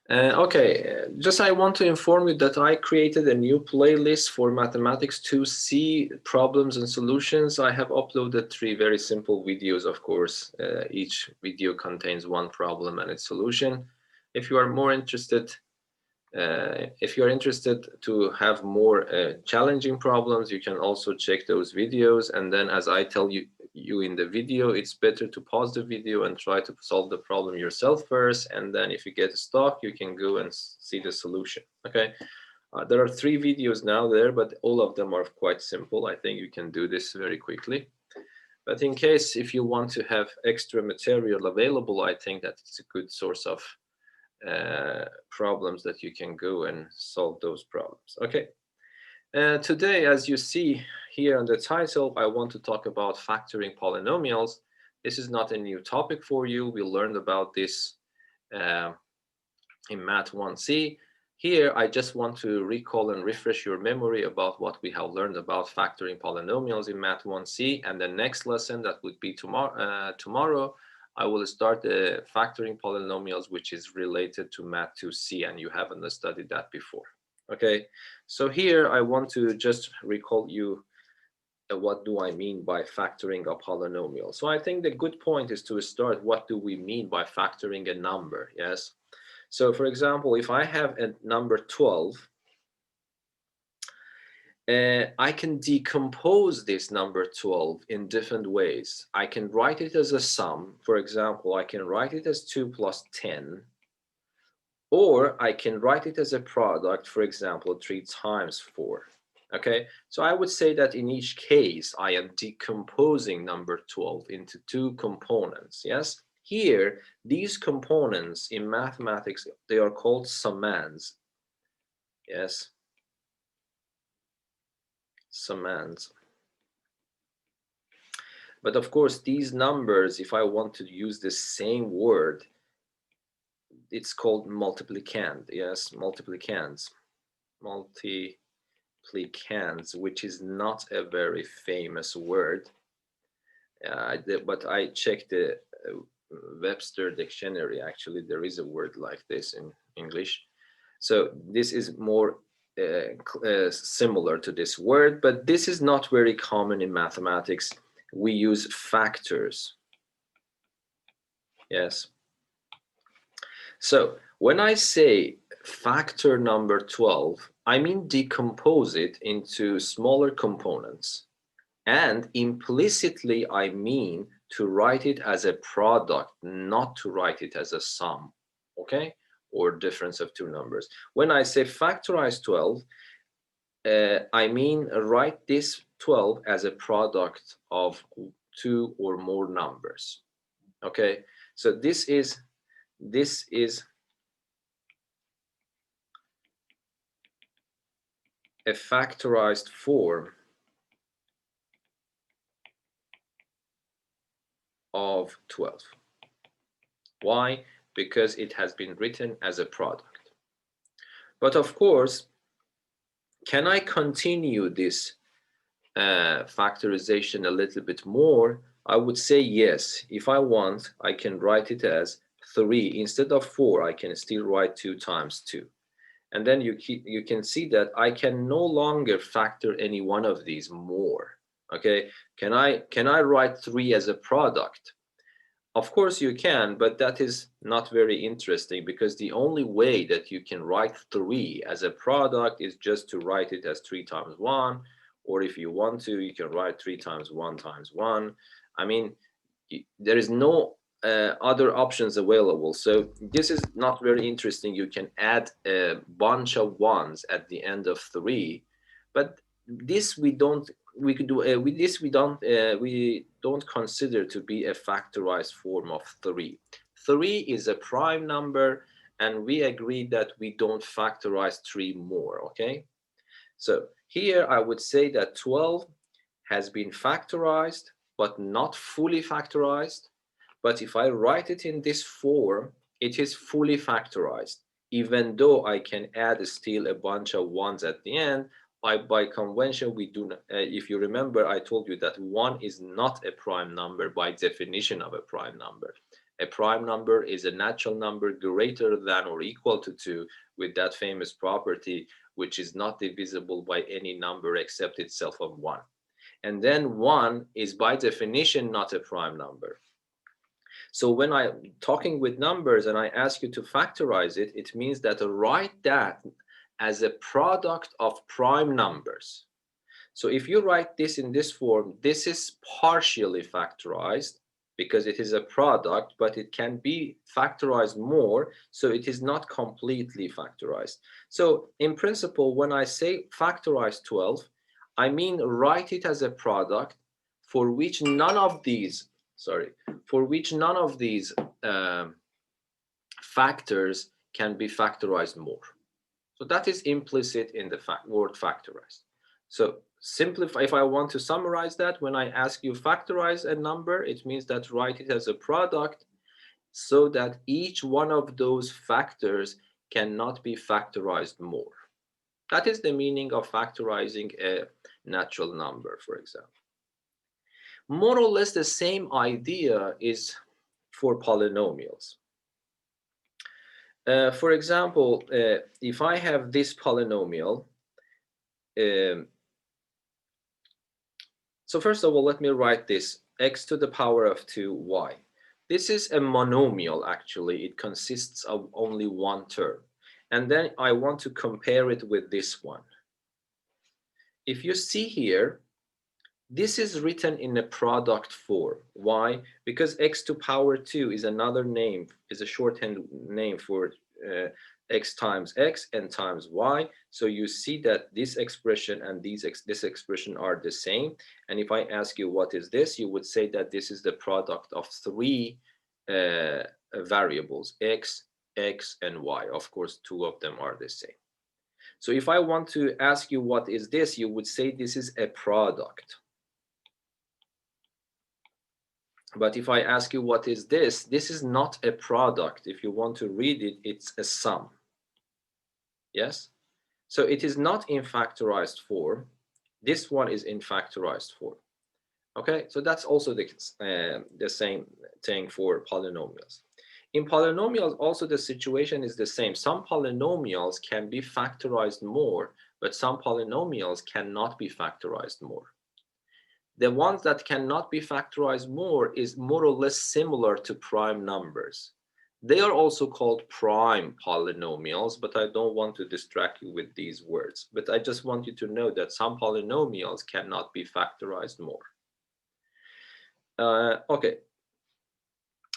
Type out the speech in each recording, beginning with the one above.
Just I want to inform you that I created a new playlist for Mathematics 2C problems and solutions. I have uploaded 3 very simple videos, of course. Each video contains 1 problem and its solution. If you are more interested, if you're interested to have more challenging problems, you can also check those videos. And then as I tell you in the video, it's better to pause the video and try to solve the problem yourself first. And then if you get stuck, you can go and see the solution. Okay. There are 3 videos now there, but all of them are quite simple. I think you can do this very quickly. But in case if you want to have extra material available, I think that it's a good source of problems that you can go and solve those problems. Okay. Today, as you see here on the title, I want to talk about factoring polynomials. This is not a new topic for you. We learned about this in Math 1C. Here, I just want to recall and refresh your memory about what we have learned about factoring polynomials in Math 1C. And the next lesson, that would be tomorrow, I will start the factoring polynomials, which is related to Math 2C, and you haven't studied that before. Okay, so here I want to just recall you what do I mean by factoring a polynomial. So I think the good point is to start, what do we mean by factoring a number? Yes. So for example, if I have a number 12, I can decompose this number 12 in different ways. I can write it as a sum. For example, I can write it as 2 plus 10. Or I can write it as a product, for example, 3 times 4. Okay, so I would say that in each case, I am decomposing number 12 into 2 components. Yes, here, these components in mathematics, they are called summands. Yes. Summands. But of course, these numbers, if I want to use the same word, it's called multiplicand. Yes, multiplicands. Multiplicands, which is not a very famous word. But I checked the Webster dictionary. Actually, there is a word like this in English. So this is more similar to this word, but this is not very common in mathematics. We use factors. Yes. So when I say factor number 12, I mean decompose it into smaller components. And implicitly, I mean to write it as a product, not to write it as a sum. Okay? Or difference of 2 numbers. When I say factorize 12, I mean write this 12 as a product of 2 or more numbers. Okay, so this is a factorized form of 12. Why? Because it has been written as a product. But of course, can I continue this factorization a little bit more? I would say yes. If I want, I can write it as 3. Instead of 4, I can still write 2 times 2. And then you can see that I can no longer factor any one of these more. Okay, can I write 3 as a product? Of course you can, but that is not very interesting, because the only way that you can write 3 as a product is just to write it as 3 times 1, or if you want to, you can write 3 times 1 times 1. I mean, there is no other options available. So this is not very interesting. You can add a bunch of 1s at the end of 3, but this we don't consider to be a factorized form of 3. 3 is a prime number, and we agreed that we don't factorize 3 more. Okay, so here I would say that 12 has been factorized, but not fully factorized. But if I write it in this form, it is fully factorized, even though I can add still a bunch of 1s at the end. By convention, we do not, if you remember, I told you that 1 is not a prime number by definition of a prime number. A prime number is a natural number greater than or equal to 2 with that famous property, which is not divisible by any number except itself of 1. And then 1 is by definition not a prime number. So when I'm talking with numbers and I ask you to factorize it, it means that write that as a product of prime numbers. So if you write this in this form, this is partially factorized because it is a product, but it can be factorized more, so it is not completely factorized. So in principle, when I say factorize 12, I mean write it as a product for which none of these, factors can be factorized more. So that is implicit in the word factorized. So simplify, if I want to summarize that, when I ask you factorize a number, it means that write it as a product so that each one of those factors cannot be factorized more. That is the meaning of factorizing a natural number, for example. More or less the same idea is for polynomials. For example, if I have this polynomial, so first of all, let me write this, x to the power of 2y. This is a monomial, actually. It consists of only one term. And then I want to compare it with this one. If you see here, this is written in a product form. Why? Because x to power 2 is another name, is a shorthand name for x times x and times y. So you see that this expression and this expression are the same. And if I ask you what is this, you would say that this is the product of three variables, x, and y. Of course, two of them are the same. So if I want to ask you what is this, you would say this is a product. But if I ask you what is this, this is not a product. If you want to read it, it's a sum. Yes? So it is not in factorized form. This one is in factorized form. Okay, so that's also the same thing for polynomials. In polynomials, also the situation is the same. Some polynomials can be factorized more, but some polynomials cannot be factorized more. The ones that cannot be factorized more is more or less similar to prime numbers. They are also called prime polynomials, but I don't want to distract you with these words. But I just want you to know that some polynomials cannot be factorized more. Okay,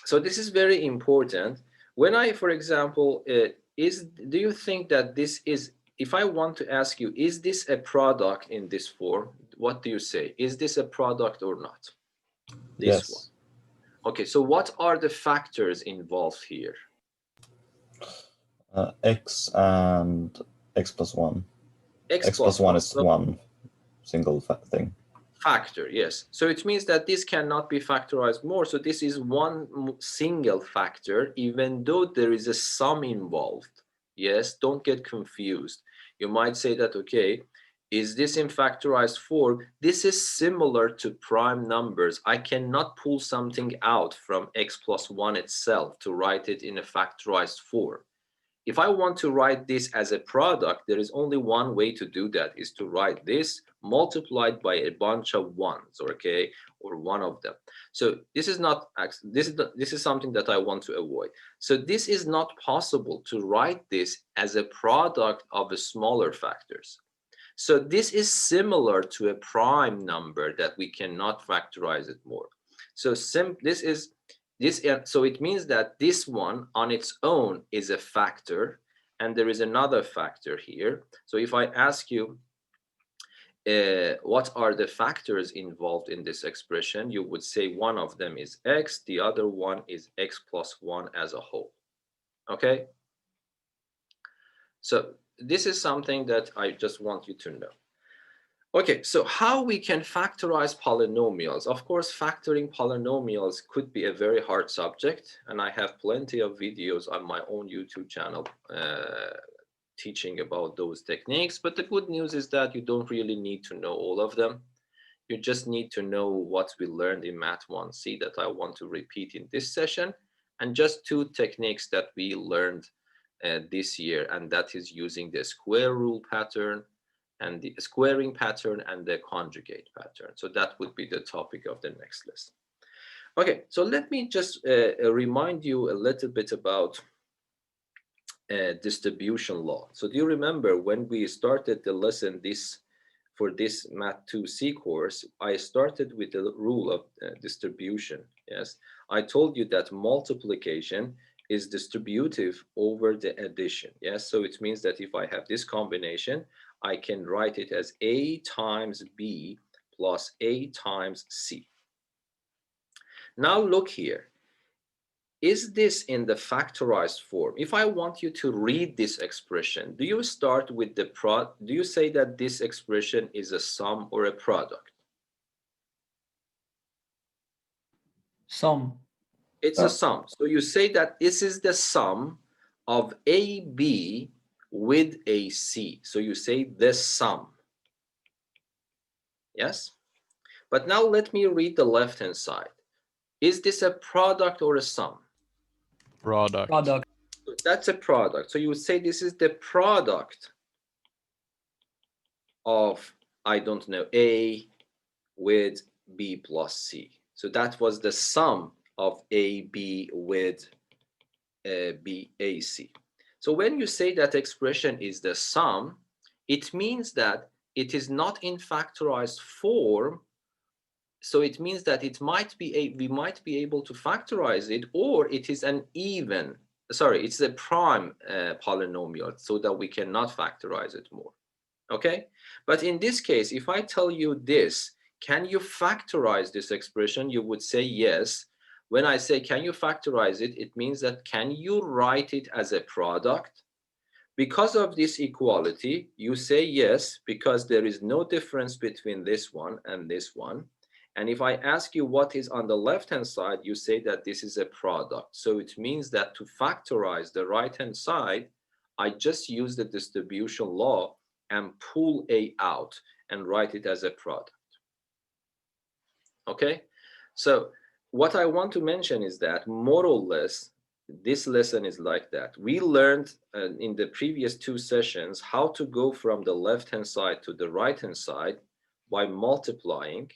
so this is very important. When I, for example, do you think that this is, if I want to ask you, is this a product in this form? What do you say? Is this a product or not? This yes. one. Okay, so what are the factors involved here? X and x plus 1. X plus 1 is one single thing. Factor, yes. So it means that this cannot be factorized more. So this is one single factor, even though there is a sum involved. Yes, don't get confused. You might say that, okay, is this in factorized form? This is similar to prime numbers. I cannot pull something out from x plus 1 itself to write it in a factorized form. If I want to write this as a product, there is only one way to do that, is to write this multiplied by a bunch of ones, okay, or one of them. So this is not, this is something that I want to avoid. So this is not possible to write this as a product of the smaller factors. So this is similar to a prime number that we cannot factorize it more. So so it means that this one on its own is a factor, and there is another factor here. So if I ask you what are the factors involved in this expression, you would say one of them is x, the other one is x plus 1 as a whole. Okay? So this is something that I just want you to know. Okay, so how we can factorize polynomials? Of course, factoring polynomials could be a very hard subject, and I have plenty of videos on my own YouTube channel teaching about those techniques. But the good news is that you don't really need to know all of them. You just need to know what we learned in Math 1C that I want to repeat in this session. And just two techniques that we learned this year, and that is using the square rule pattern and the squaring pattern and the conjugate pattern. So that would be the topic of the next lesson. Okay, so let me just remind you a little bit about distribution law. So do you remember when we started the lesson for this Math 2C course, I started with the rule of distribution. Yes, I told you that multiplication is distributive over the addition. Yes, so it means that if I have this combination, I can write it as A times B plus A times C. Now look here. Is this in the factorized form? If I want you to read this expression, do you start with the do you say that this expression is a sum or a product? Sum. It's a sum. So you say that this is the sum of AB with AC. So you say the sum. Yes? But now let me read the left-hand side. Is this a product or a sum? Product. Product. That's a product. So you would say this is the product of, I don't know, A with B plus C. So that was the sum of AB with BAC. So when you say that expression is the sum, it means that it is not in factorized form. So it means that it might be we might be able to factorize it, or it is an even, sorry, it's a prime polynomial, so that we cannot factorize it more. Okay, but in this case, if I tell you this, can you factorize this expression? You would say yes. When I say can you factorize it, it means that can you write it as a product? Because of this equality, you say yes, because there is no difference between this one and this one. And if I ask you what is on the left-hand side, you say that this is a product. So it means that to factorize the right-hand side, I just use the distribution law and pull A out and write it as a product. Okay, so what I want to mention is that more or less, this lesson is like that. We learned in the previous two sessions how to go from the left-hand side to the right-hand side by multiplying.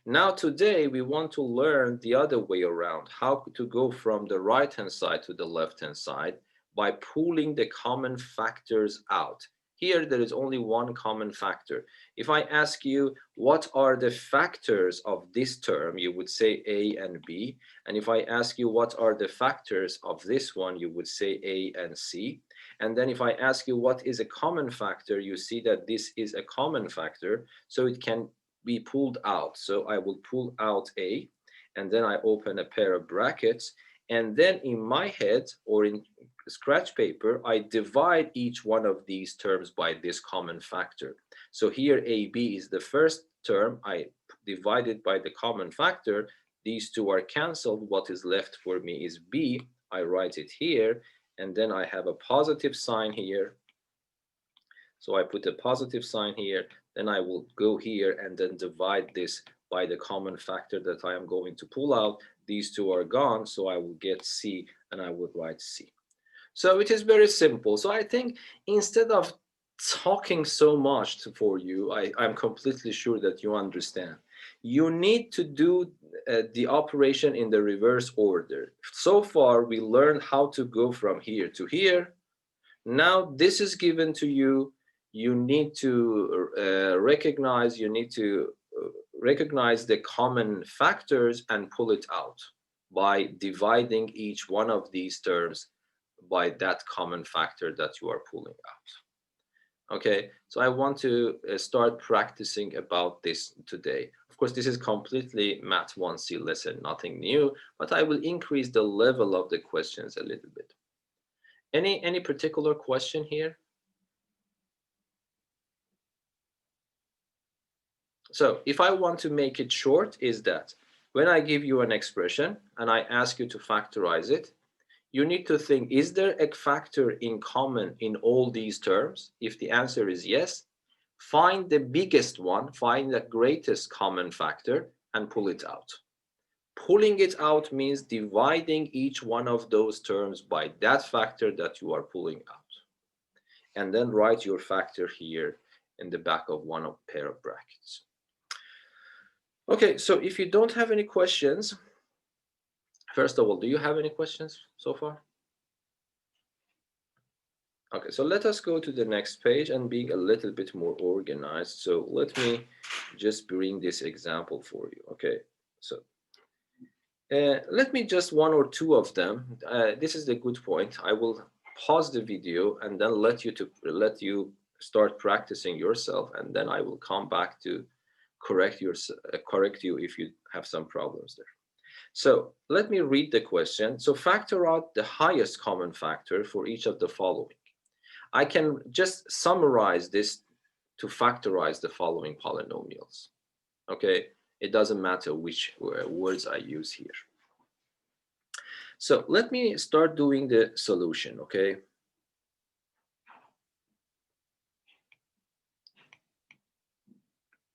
Now today we want to learn the other way around, how to go from the right-hand side to the left-hand side by pulling the common factors out. Here there is only one common factor. If I ask you what are the factors of this term, you would say A and B. And if I ask you what are the factors of this one, you would say A and C. And then if I ask you what is a common factor, you see that this is a common factor, so it can be pulled out. So I will pull out A, and then I open a pair of brackets, and then in my head or in scratch paper, I divide each one of these terms by this common factor. So here AB is the first term, I divide it by the common factor. These two are canceled. What is left for me is B. I write it here, and then I have a positive sign here. So I put a positive sign here, then I will go here and then divide this by the common factor that I am going to pull out. These two are gone, so I will get C, and I would write C. So it is very simple. So I think instead of talking so much for you, I'm completely sure that you understand. You need to do the operation in the reverse order. So far, we learned how to go from here to here. Now this is given to you. You need to recognize the common factors and pull it out by dividing each one of these terms by that common factor that you are pulling out. Okay, so I want to start practicing about this today. Of course, this is completely Math 1C lesson, nothing new, but I will increase the level of the questions a little bit. Any particular question here? So if I want to make it short, is that when I give you an expression and I ask you to factorize it, you need to think, is there a factor in common in all these terms? If the answer is yes, find the biggest one, find the greatest common factor and pull it out. Pulling it out means dividing each one of those terms by that factor that you are pulling out. And then write your factor here in the back of one pair of brackets. Okay, so if you don't have any questions, first of all, do you have any questions so far? Okay, so let us go to the next page and be a little bit more organized. So let me just bring this example for you. Okay, so let me just one or two of them. This is the good point. I will pause the video and then let you start practicing yourself, and then I will come back to correct you if you have some problems there. So let me read the question. So factor out the highest common factor for each of the following. I can just summarize this to factorize the following polynomials. Okay, it doesn't matter which words I use here. So let me start doing the solution, okay?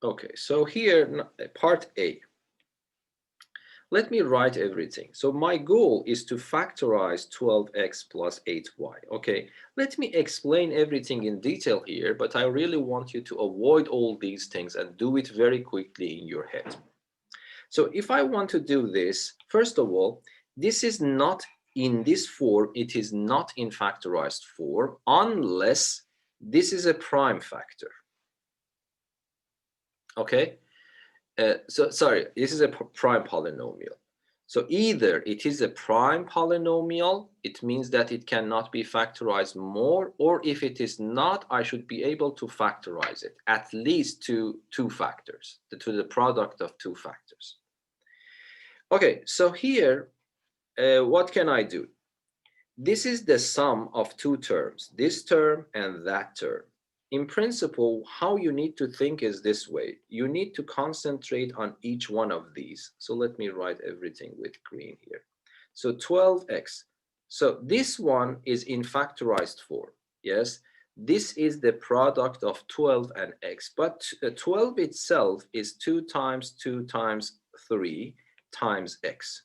Okay, so here, part A. Let me write everything. So my goal is to factorize 12x plus 8y. Okay, let me explain everything in detail here, but I really want you to avoid all these things and do it very quickly in your head. So if I want to do this, first of all, this is not in this form, it is not in factorized form unless this is a prime factor. Okay? So sorry, this is a prime polynomial. So either it is a prime polynomial, it means that it cannot be factorized more, or if it is not, I should be able to factorize it, at least to two factors, to the product of two factors. Okay, so here, what can I do? This is the sum of two terms, this term and that term. In principle, how you need to think is this way. You need to concentrate on each one of these. So let me write everything with green here. So 12x. So this one is in factorized form. Yes, this is the product of 12 and x. But 12 itself is 2 times 2 times 3 times x.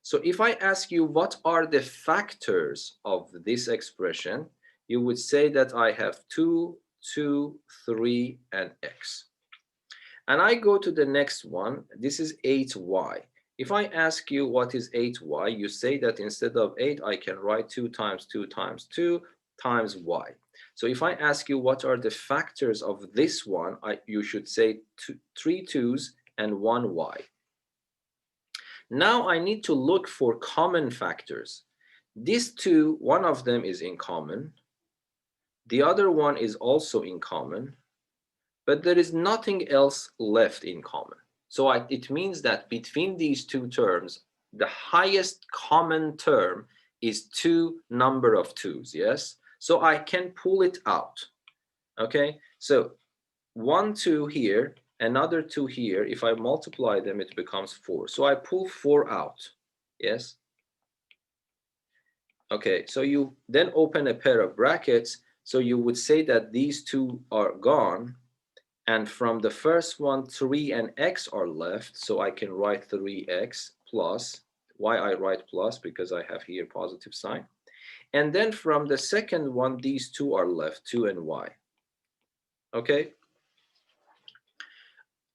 So if I ask you what are the factors of this expression, you would say that I have 2, 2, 3, and x. And I go to the next one. This is 8y. If I ask you what is 8y, you say that instead of 8, I can write 2 times 2 times 2 times y. So if I ask you what are the factors of this one, you should say 3 2's and 1 y. Now I need to look for common factors. These two, one of them is in common. The other one is also in common, but there is nothing else left in common. So it means that between these two terms, the highest common term is number of 2's, yes? So I can pull it out, okay? So 1, 2 here, another 2 here. If I multiply them, it becomes 4. So I pull 4 out, yes? Okay, so you then open a pair of brackets. So you would say that these two are gone. And from the first one, 3 and x are left. So I can write 3x plus. Why I write plus? Because I have here positive sign. And then from the second one, these two are left, 2 and y. Okay.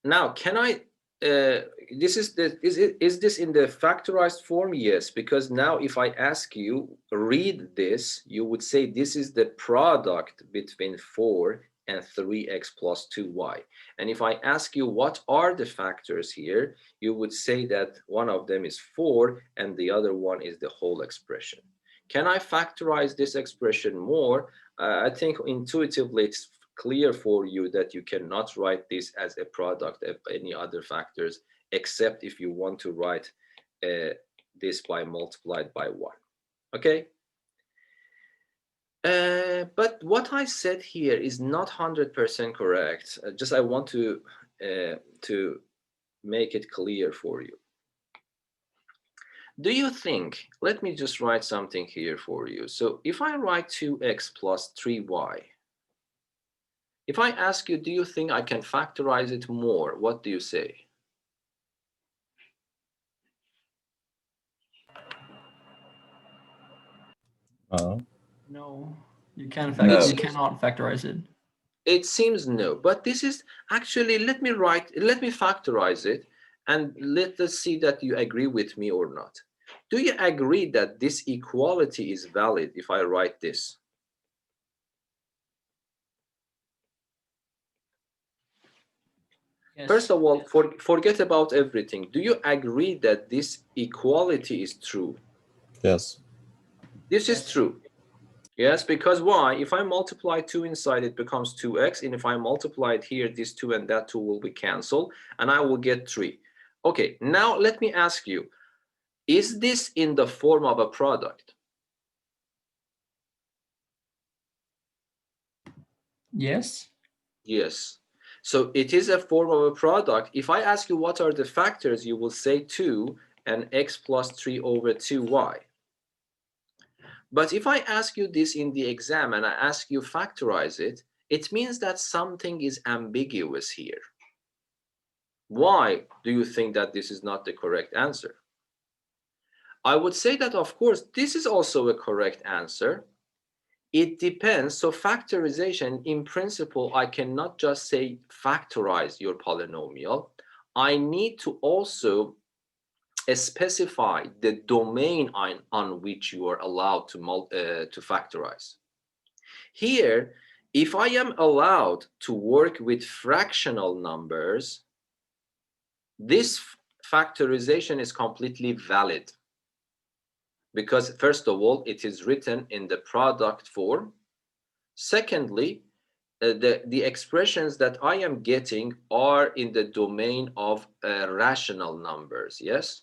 Now, can I, is this in the factorized form? Yes, because now if I ask you, read this, you would say this is the product between 4 and 3x plus 2y. And if I ask you what are the factors here, you would say that one of them is 4 and the other one is the whole expression. Can I factorize this expression more? I think intuitively it's clear for you that you cannot write this as a product of any other factors, except if you want to write this by multiplied by 1. Okay? But what I said here is not 100% correct. Just I want to make it clear for you. Do you think, let me just write something here for you. So if I write 2x plus 3y, if I ask you, do you think I can factorize it more? What do you say? No, you can't No. you cannot factorize it. It seems no, but this is actually, let me factorize it, and let us see that you agree with me or not. Do you agree that this equality is valid if I write this? Yes. First of all, forget about everything. Do you agree that this equality is true? Yes. This is true. Yes, because why? If I multiply 2 inside, it becomes 2x. And if I multiply it here, this 2 and that 2 will be canceled. And I will get 3. Okay, now let me ask you, is this in the form of a product? Yes. Yes. So it is a form of a product. If I ask you what are the factors, you will say 2 and x plus 3 over 2y. But if I ask you this in the exam and I ask you factorize it, it means that something is ambiguous here. Why do you think that this is not the correct answer? I would say that, of course, this is also a correct answer. It depends. So factorization, in principle, I cannot just say factorize your polynomial. I need to also specify the domain on which you are allowed to factorize. Here, if I am allowed to work with fractional numbers, this factorization is completely valid. Because first of all, it is written in the product form. Secondly, the expressions that I am getting are in the domain of rational numbers, yes?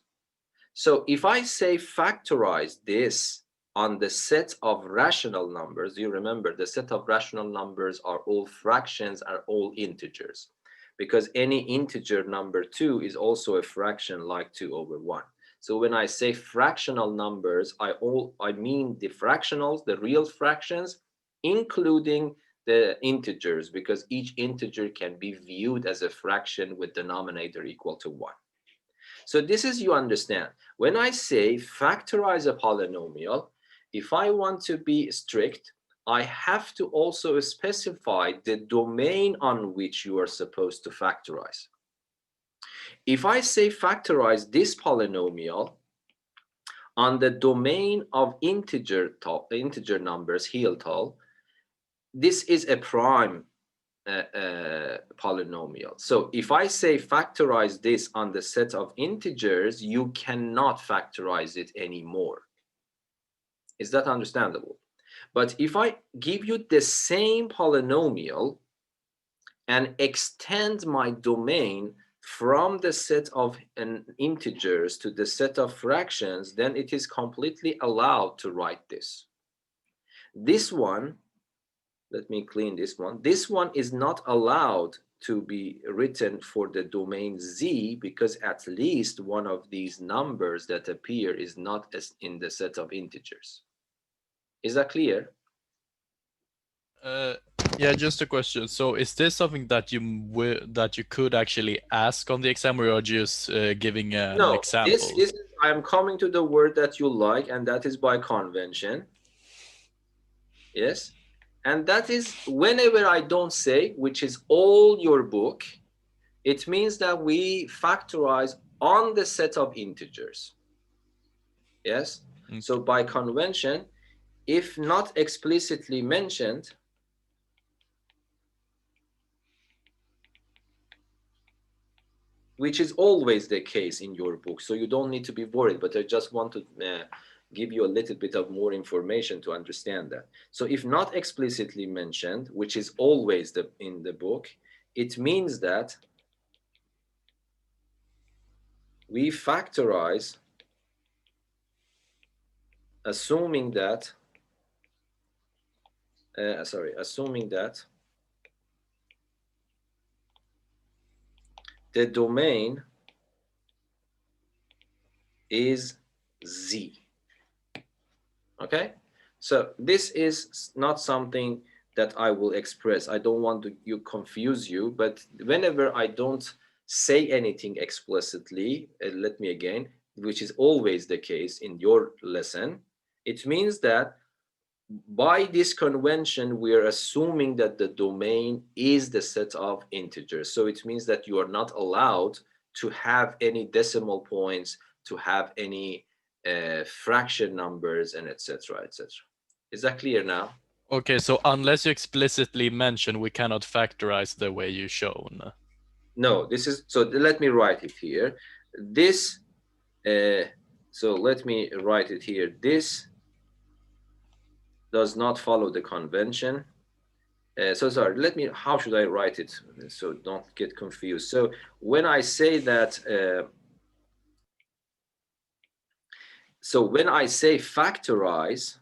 So if I say factorize this on the set of rational numbers, you remember the set of rational numbers are all fractions, are all integers, because any integer number 2 is also a fraction like 2 over 1. So when I say fractional numbers, I mean the fractionals, the real fractions, including the integers, because each integer can be viewed as a fraction with denominator equal to 1. So this is, you understand, when I say factorize a polynomial, if I want to be strict, I have to also specify the domain on which you are supposed to factorize. If I say factorize this polynomial on the domain of integer numbers, Hiltal, this is a prime polynomial. So if I say factorize this on the set of integers, you cannot factorize it anymore. Is that understandable? But if I give you the same polynomial and extend my domain from the set of integers to the set of fractions, then it is completely allowed to write this. This one, let me clean this one. This one is not allowed to be written for the domain Z, because at least one of these numbers that appear is not as in the set of integers. Is that clear? Yeah, just a question. So is this something that you could actually ask on the exam, or you're just giving an example? This is, I am coming to the word that you like, and that is by convention. Yes. And that is whenever I don't say, which is all your book, it means that we factorize on the set of integers. Yes. Okay. So by convention, if not explicitly mentioned, which is always the case in your book, so you don't need to be worried, but I just want to give you a little bit of more information to understand that. So if not explicitly mentioned, which is always in the book, it means that we factorize assuming that the domain is Z. Okay, so this is not something that I will express. I don't want to confuse you, but whenever I don't say anything explicitly, let me again, which is always the case in your lesson, it means that by this convention, we are assuming that the domain is the set of integers. So it means that you are not allowed to have any decimal points, to have any fraction numbers, and etc. etc. Is that clear now? Okay, so unless you explicitly mention, we cannot factorize the way you shown. No, this is, so let me write it here. This, so let me write it here. This does not follow the convention. So sorry, how should I write it so don't get confused? So when I say that, so when I say factorize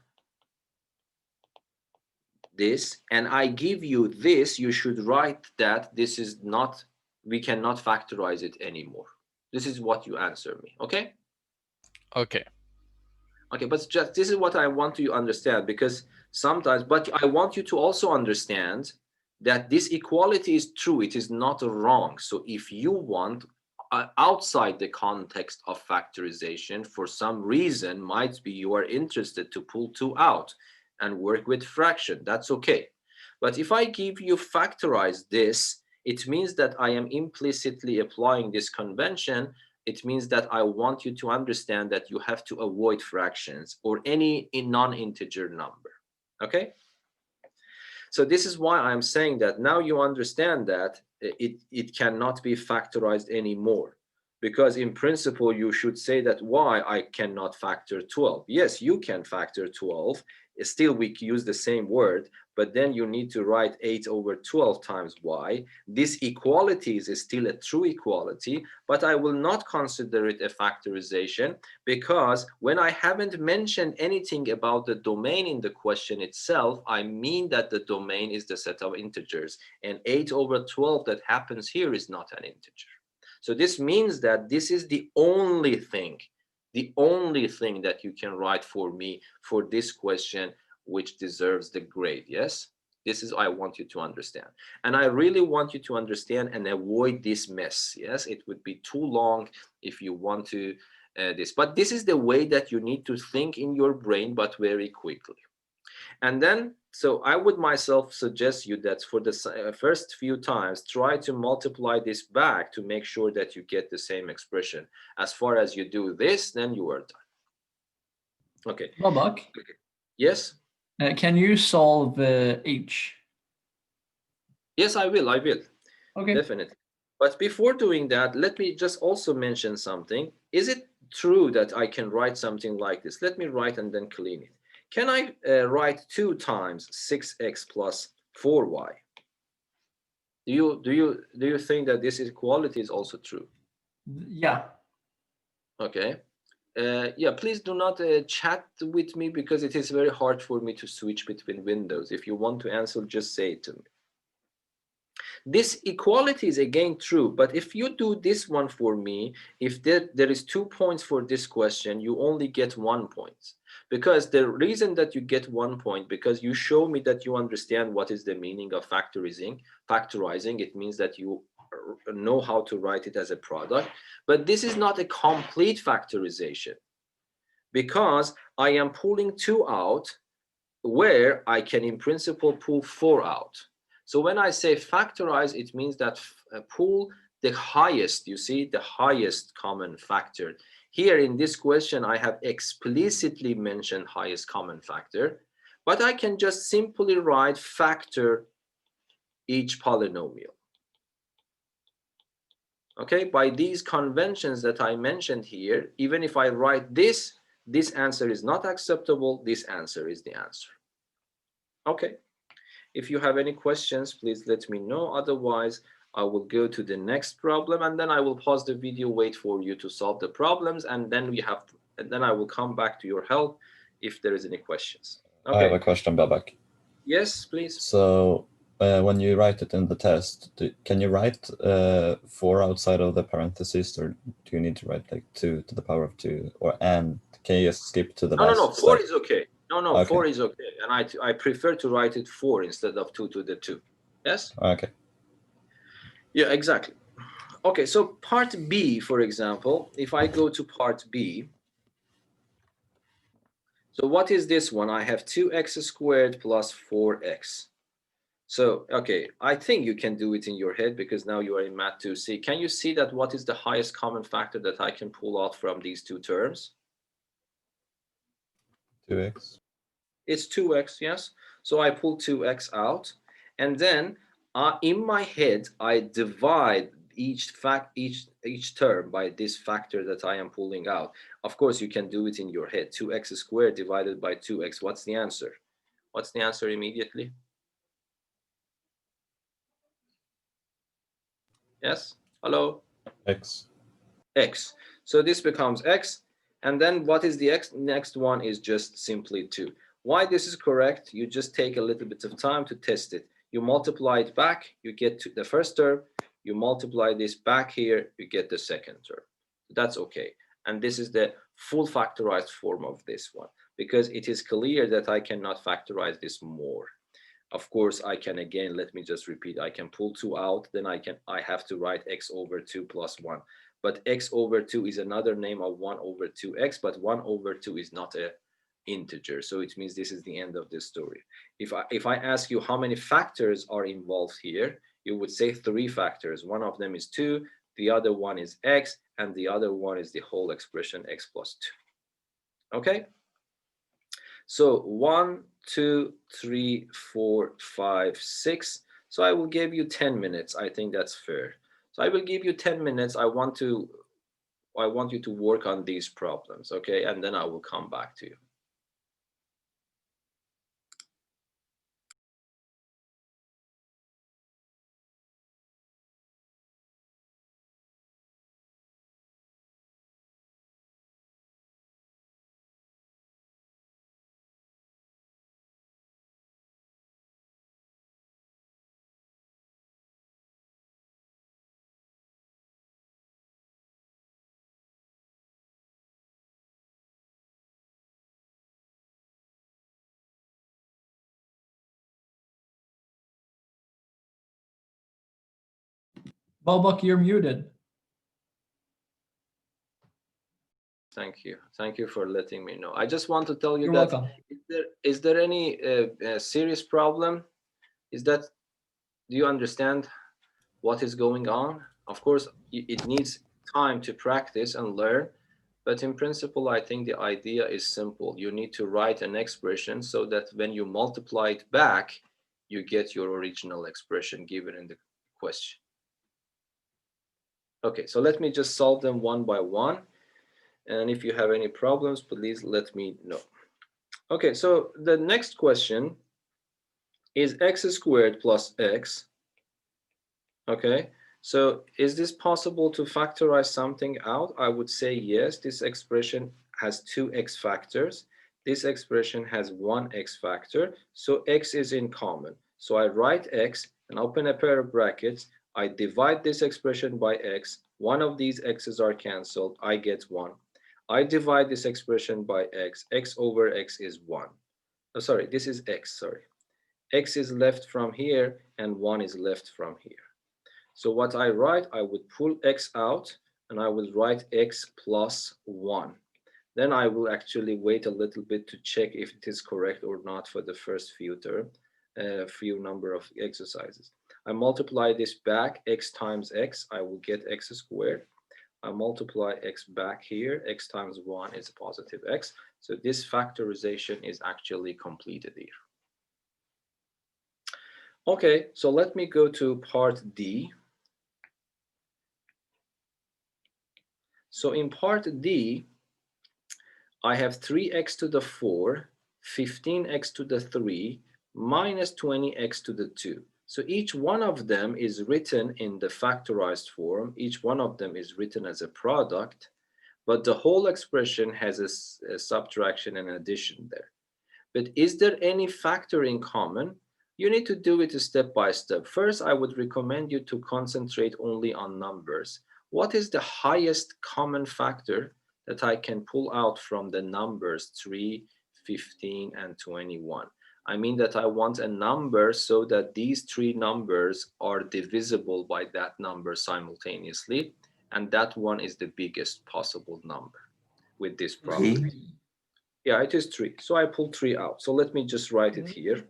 this and I give you this, you should write that this is not, we cannot factorize it anymore. This is what you answer me, okay? Okay. Okay, but just this is what I want you to understand, because sometimes, but I want you to also understand that this equality is true, it is not wrong. So if you want, outside the context of factorization, for some reason, might be you are interested to pull 2 out and work with fraction, that's okay. But if I give you factorize this, it means that I am implicitly applying this convention. It means that I want you to understand that you have to avoid fractions or any non-integer number, okay? So this is why I'm saying that now you understand that it cannot be factorized anymore. Because in principle, you should say that why I cannot factor 12. Yes, you can factor 12. Still, we use the same word, but then you need to write 8 over 12 times y. This equality is still a true equality, but I will not consider it a factorization, because when I haven't mentioned anything about the domain in the question itself, I mean that the domain is the set of integers, and 8 over 12 that happens here is not an integer. So this means that this is the only thing that you can write for me for this question, which deserves the grade. Yes, this is, I want you to understand, and I really want you to understand and avoid this mess. Yes, it would be too long if you want to this, but this is the way that you need to think in your brain, but very quickly. And then, so I would myself suggest you that for the first few times, try to multiply this back to make sure that you get the same expression. As far as you do this, then you are done. Okay. Babak, Yes? can you solve H? Yes, I will. Okay. Definitely. But before doing that, let me just also mention something. Is it true that I can write something like this? Let me write and then clean it. Can I write 2 times 6x plus 4y? Do you think that this equality is also true? Yeah. Okay. Yeah, please do not chat with me, because it is very hard for me to switch between windows. If you want to answer, just say it to me. This equality is again true, but if you do this one for me, if there is 2 points for this question, you only get 1 point. Because the reason that you get 1 point, because you show me that you understand what is the meaning of factorizing. It means that you know how to write it as a product, but this is not a complete factorization, because I am pulling 2 out where I can in principle pull 4 out. So when I say factorize, it means that pull the highest, you see, the highest common factor. Here in this question, I have explicitly mentioned highest common factor, but I can just simply write factor each polynomial. Okay, by these conventions that I mentioned here, even if I write this answer is not acceptable, this answer is the answer. Okay. If you have any questions, please let me know. Otherwise, I will go to the next problem, and then I will pause the video, wait for you to solve the problems, and then I will come back to your help if there is any questions. Okay. I have a question, Babak. Yes, please. So when you write it in the test, can you write 4 outside of the parentheses, or do you need to write like 2 to the power of 2, and can you just skip to the last No, 4 step? is okay. No, Okay. 4 is okay, and I prefer to write it 4 instead of 2 to the 2. Yes. Okay. Yeah, exactly. Okay, so part B, for example, if I go to part B, So what is this one? I have 2x squared plus 4x. So, okay, I think you can do it in your head because now you are in Math 2C. Can you see that what is the highest common factor that I can pull out from these two terms? 2x. It's 2x, yes? So I pull 2x out, and then in my head, I divide each term by this factor that I am pulling out. Of course, you can do it in your head. 2x squared divided by 2x. What's the answer? What's the answer immediately? Yes? Hello? X. X. So this becomes x, and then what is the x? Next one is just simply 2. Why this is correct? You just take a little bit of time to test it. You multiply it back, you get to the first term. You multiply this back here, you get the second term. That's okay. And this is the full factorized form of this one, because it is clear that I cannot factorize this more. Of course, I can, again, let me just repeat, I can pull 2 out, then I have to write x over 2 plus 1. But x over 2 is another name of 1 over 2x, but 1 over 2 is not an integer. So it means this is the end of this story. If I ask you how many factors are involved here, you would say 3 factors. One of them is 2, the other one is x, and the other one is the whole expression x plus 2. Okay? So 1, 2, 3, 4, 5, 6. So I will give you 10 minutes. I think that's fair. So I will give you 10 minutes. I want you to work on these problems, okay? And then I will come back to you. Babak, you're muted. Thank you. Thank you for letting me know. I just want to tell you You're that welcome. is there any serious problem? Do you understand what is going on? Of course, it needs time to practice and learn, but in principle, I think the idea is simple. You need to write an expression so that when you multiply it back, you get your original expression given in the question. Okay, so let me just solve them one by one. And if you have any problems, please let me know. Okay, so the next question is x squared plus x. Okay, so is this possible to factorize something out? I would say yes. This expression has 2x factors. This expression has 1x factor. So x is in common. So I write x and open a pair of brackets. I divide this expression by x. One of these x's are canceled. I get 1. I divide this expression by x. X over x is 1. Oh, sorry, this is x, sorry. X is left from here and 1 is left from here. So what I write, I would pull x out and I will write x plus 1. Then I will actually wait a little bit to check if it is correct or not for the first few number of exercises. I multiply this back, x times x, I will get x squared. I multiply x back here, x times 1 is a positive x. So this factorization is actually completed here. Okay, so let me go to part D. So in part D, I have 3x to the 4, 15x to the 3, minus 20x to the 2. So each one of them is written in the factorized form. Each one of them is written as a product, but the whole expression has a subtraction and addition there. But is there any factor in common? You need to do it step by step. First, I would recommend you to concentrate only on numbers. What is the highest common factor that I can pull out from the numbers 3, 15, and 21? I mean that I want a number so that these 3 numbers are divisible by that number simultaneously, and that one is the biggest possible number with this problem. Yeah, it is 3. So I pull 3 out. So let me just write it here.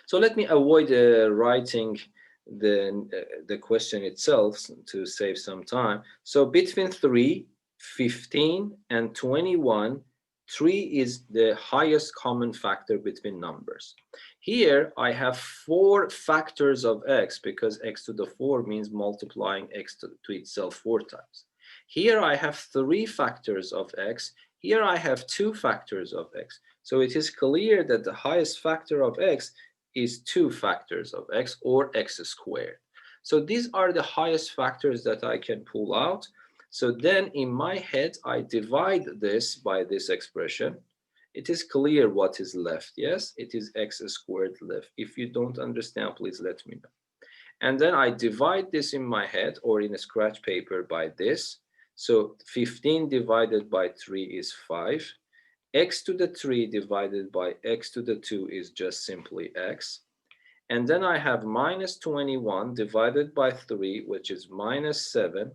So let me avoid writing the question itself to save some time. So between 3, 15, and 21, 3 is the highest common factor between numbers. Here I have 4 factors of x, because x to the 4 means multiplying x to itself 4 times. Here I have 3 factors of x. Here I have 2 factors of x. So it is clear that the highest factor of x is 2 factors of x, or x squared. So these are the highest factors that I can pull out. So then in my head, I divide this by this expression. It is clear what is left. Yes, it is x squared left. If you don't understand, please let me know. And then I divide this in my head or in a scratch paper by this. So 15 divided by 3 is 5. X to the 3 divided by x to the 2 is just simply x. And then I have minus 21 divided by 3, which is minus 7.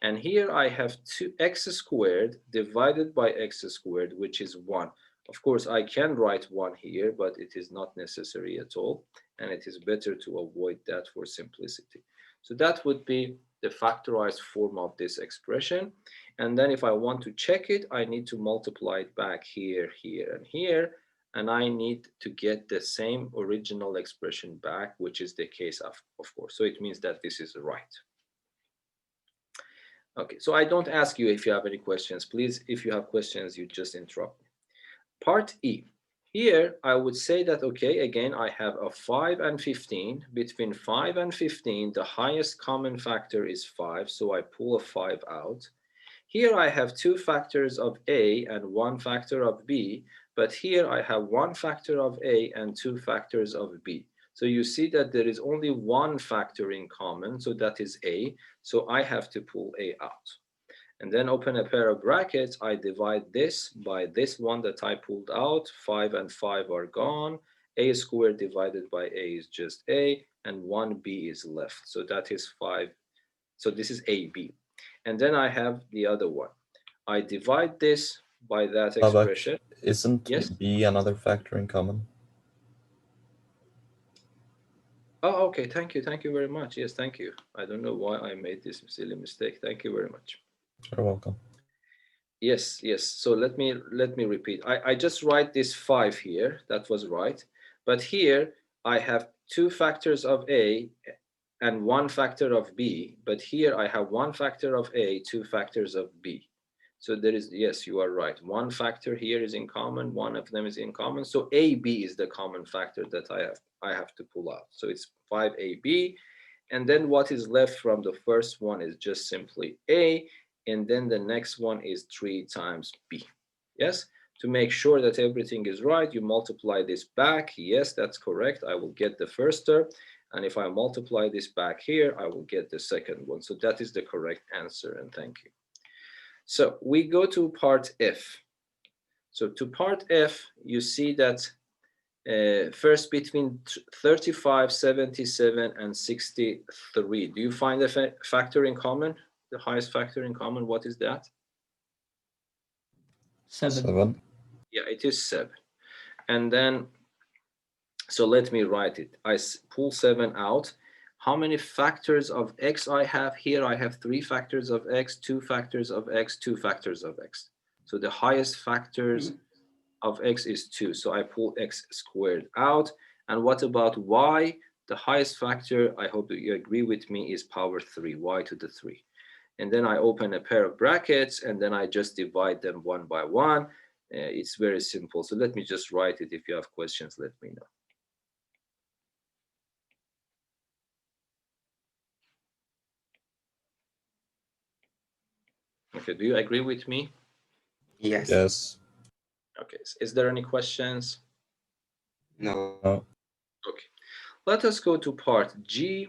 And here I have x squared divided by x squared, which is 1. Of course, I can write 1 here, but it is not necessary at all. And it is better to avoid that for simplicity. So that would be the factorized form of this expression. And then if I want to check it, I need to multiply it back here, here, and here. And I need to get the same original expression back, which is the case of course. So it means that this is right. Okay, so I don't ask you if you have any questions. Please, if you have questions, you just interrupt me. Part E. Here, I would say that, okay, again, I have a 5 and 15. Between 5 and 15, the highest common factor is 5, so I pull a 5 out. Here I have 2 factors of A and 1 factor of B, but here I have 1 factor of A and 2 factors of B. So you see that there is only 1 factor in common, so that is A, so I have to pull A out. And then open a pair of brackets, I divide this by this one that I pulled out. 5 and 5 are gone. A squared divided by A is just A, and 1B is left. So that is 5. So this is AB. And then I have the other one. I divide this by that expression. Isn't Yes? B another factor in common? Oh, okay. Thank you. Thank you very much. Yes, thank you. I don't know why I made this silly mistake. Thank you very much. You're welcome. Yes, yes. So let me repeat. I just write this 5 here. That was right. But here I have 2 factors of A and 1 factor of B. But here I have 1 factor of A, 2 factors of B. So there is, yes, you are right. 1 factor here is in common. 1 of them is in common. So AB is the common factor that I have to pull out. So it's 5AB. And then what is left from the first one is just simply A. And then the next one is 3 times B. Yes? To make sure that everything is right, you multiply this back. Yes, that's correct. I will get the first term. And if I multiply this back here, I will get the second one. So that is the correct answer, and thank you. So we go to part F. So to part F, you see that first between 35, 77, and 63. Do you find a factor in common? The highest factor in common, what is that? 7. Yeah, it is 7. And then, so let me write it. I pull 7 out. How many factors of x I have? Here I have 3 factors of x, 2 factors of x, 2 factors of x. So the highest factors of x is 2. So I pull x squared out. And what about y? The highest factor, I hope that you agree with me, is power 3, y to the 3. And then I open a pair of brackets, and then I just divide them one by one. It's very simple. So let me just write it. If you have questions, let me know. Okay, do you agree with me? Yes. Yes. Okay, is there any questions? No. No. Okay, let us go to part G.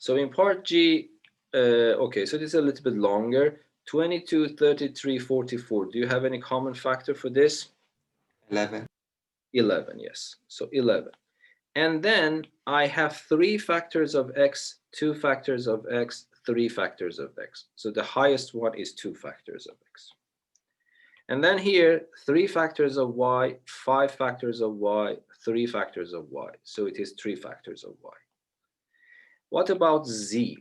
So in part G, okay, so this is a little bit longer. 22, 33, 44. Do you have any common factor for this? 11. 11, yes. So 11. And then I have 3 factors of x, 2 factors of x, 3 factors of x. So the highest one is 2 factors of x. And then here, 3 factors of y, 5 factors of y, 3 factors of y. So it is 3 factors of y. What about z?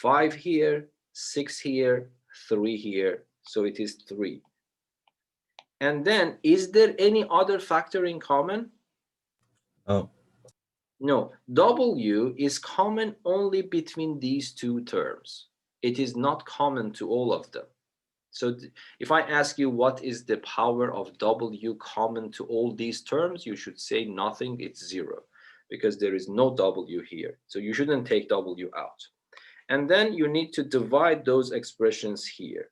5 here, 6 here, 3 here. So it is 3. And then, is there any other factor in common? Oh, No. W is common only between these two terms. It is not common to all of them. So if I ask you what is the power of W common to all these terms, you should say nothing, it's 0, because there is no W here. So you shouldn't take W out. And then you need to divide those expressions here.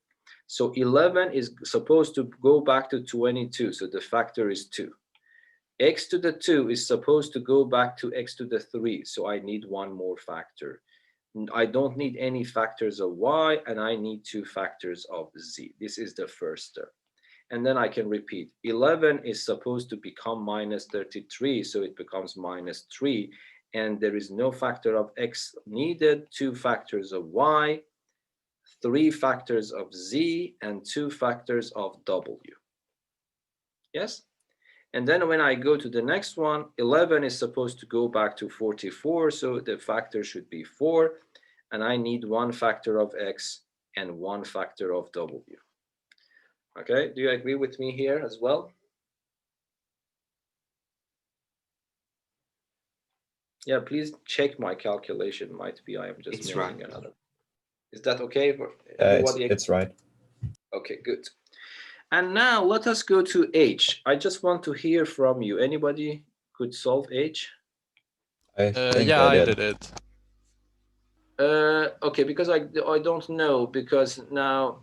So 11 is supposed to go back to 22, so the factor is 2. X to the 2 is supposed to go back to x to the 3, so I need one more factor. I don't need any factors of y, and I need 2 factors of z. This is the first term. And then I can repeat. 11 is supposed to become minus 33, so it becomes minus 3. And there is no factor of x needed, 2 factors of y, 3 factors of z, and 2 factors of w. Yes? And then when I go to the next one, 11 is supposed to go back to 44, so the factor should be 4. And I need 1 factor of x and 1 factor of w. Okay, do you agree with me here as well? Yeah, please check my calculation. Might be I am just It's making right. another. Is that okay for everybody? it's right. Okay, good. And now let us go to h. I just want to hear from you. Anybody could solve h? I think Yeah, I I did. did it. Okay, because I don't know, because now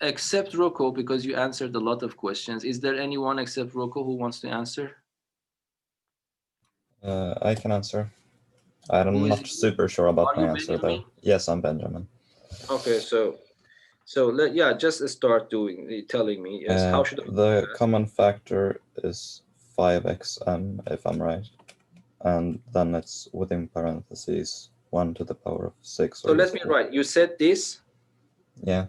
except Rocco, because you answered a lot of questions. Is there anyone except Rocco who wants to answer? I can answer. Who I'm is not it? super sure about Are my you answer Benjamin? though. Yes, I'm Benjamin. Okay, so yeah, just start telling me. Yes, how should I do The that? common factor is 5xm, if I'm right. And then it's within parentheses 1 to the power of 6. So let me write. You said this. Yeah.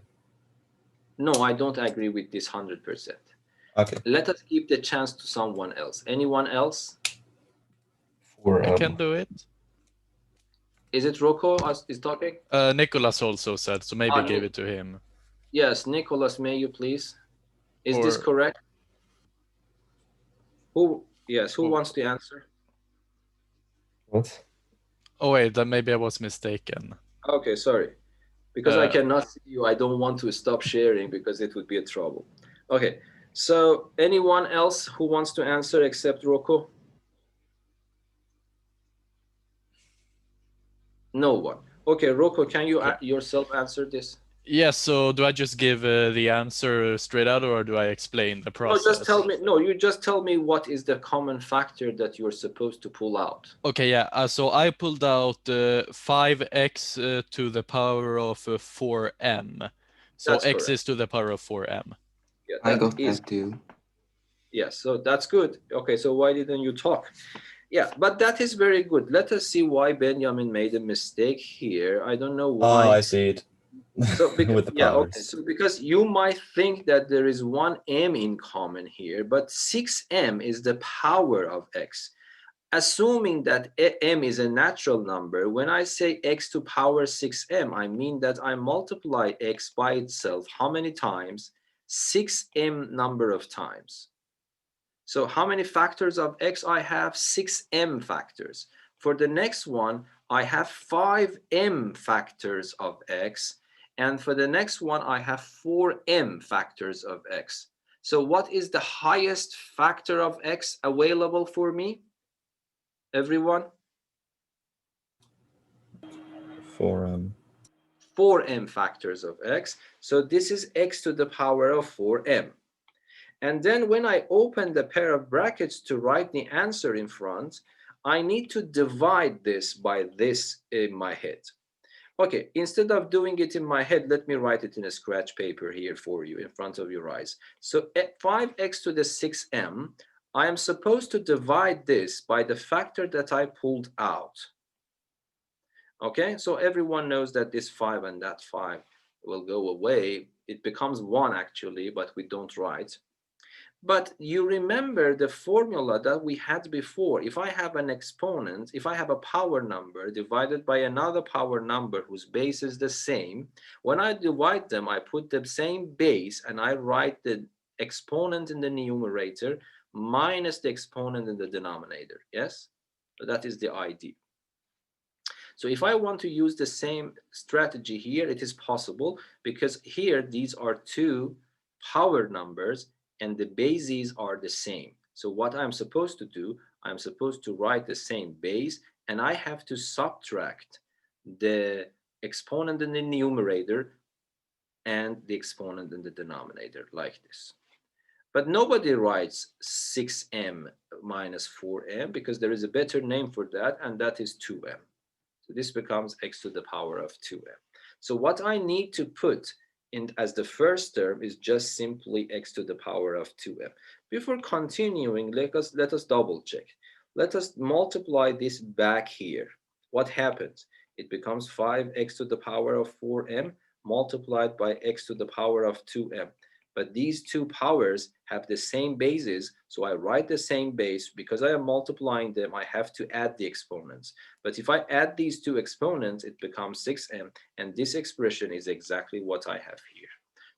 No, I don't agree with this 100%. Okay. Let us give the chance to someone else. Anyone else? I can do it. Is it Rocco is talking? Nicholas also said, so maybe give it to him. Yes, Nicholas, may you please? Is this Or- correct? Who? Yes, who Oh. wants to answer? What? Oh wait, then maybe I was mistaken. Okay, sorry. Because I Uh, cannot see you, I don't want to stop sharing because it would be a trouble. Okay, so anyone else who wants to answer except Rocco? No one. Okay, Rocco, can you Okay. yourself answer this? Yeah, so do I just give the answer straight out, or do I explain the No, process? just tell me. No, you just tell me what is the common factor that you're supposed to pull out. Okay, yeah. So I pulled out 5x to the power of 4m. So That's x correct. is to the power of 4m. Yeah, I that got is. that too. Yes, so that's good. Okay, so why didn't you talk? Yeah, but that is very good. Let us see why Benjamin made a mistake here. I don't know why. Oh, I see it. So because, With the yeah, powers. okay. So because you might think that there is 1m in common here, but 6m is the power of x. Assuming that m is a natural number, when I say x to power 6m, I mean that I multiply x by itself how many times? 6m number of times. So how many factors of x I have? 6m factors. For the next one, I have 5m factors of x. And for the next one, I have 4m factors of x. So what is the highest factor of x available for me? Everyone? 4m factors of x. So this is x to the power of 4m. And then when I open the pair of brackets to write the answer in front, I need to divide this by this in my head. Okay, instead of doing it in my head, let me write it in a scratch paper here for you in front of your eyes. So 5x to the 6m, I am supposed to divide this by the factor that I pulled out. Okay, so everyone knows that this 5 and that 5 will go away. it becomes 1 actually, but we don't write. But you remember the formula that we had before. If I have an exponent, if I have a power number divided by another power number whose base is the same, when I divide them, I put the same base and I write the exponent in the numerator minus the exponent in the denominator. Yes? So that is the idea. So if I want to use the same strategy here, it is possible, because here these are two power numbers and the bases are the same. So what I'm supposed to do, I'm supposed to write the same base, and I have to subtract the exponent in the numerator and the exponent in the denominator, like this. But nobody writes 6m minus 4m, because there is a better name for that, and that is 2m. So this becomes x to the power of 2m. So what I need to put in as the first term is just simply x to the power of 2m. Before continuing, let us double check. Let us multiply this back here. What happens? It becomes 5x to the power of 4m multiplied by x to the power of 2m. But these two powers have the same bases, so I write the same base. Because I am multiplying them, I have to add the exponents. But if I add these two exponents, it becomes 6m, and this expression is exactly what I have here.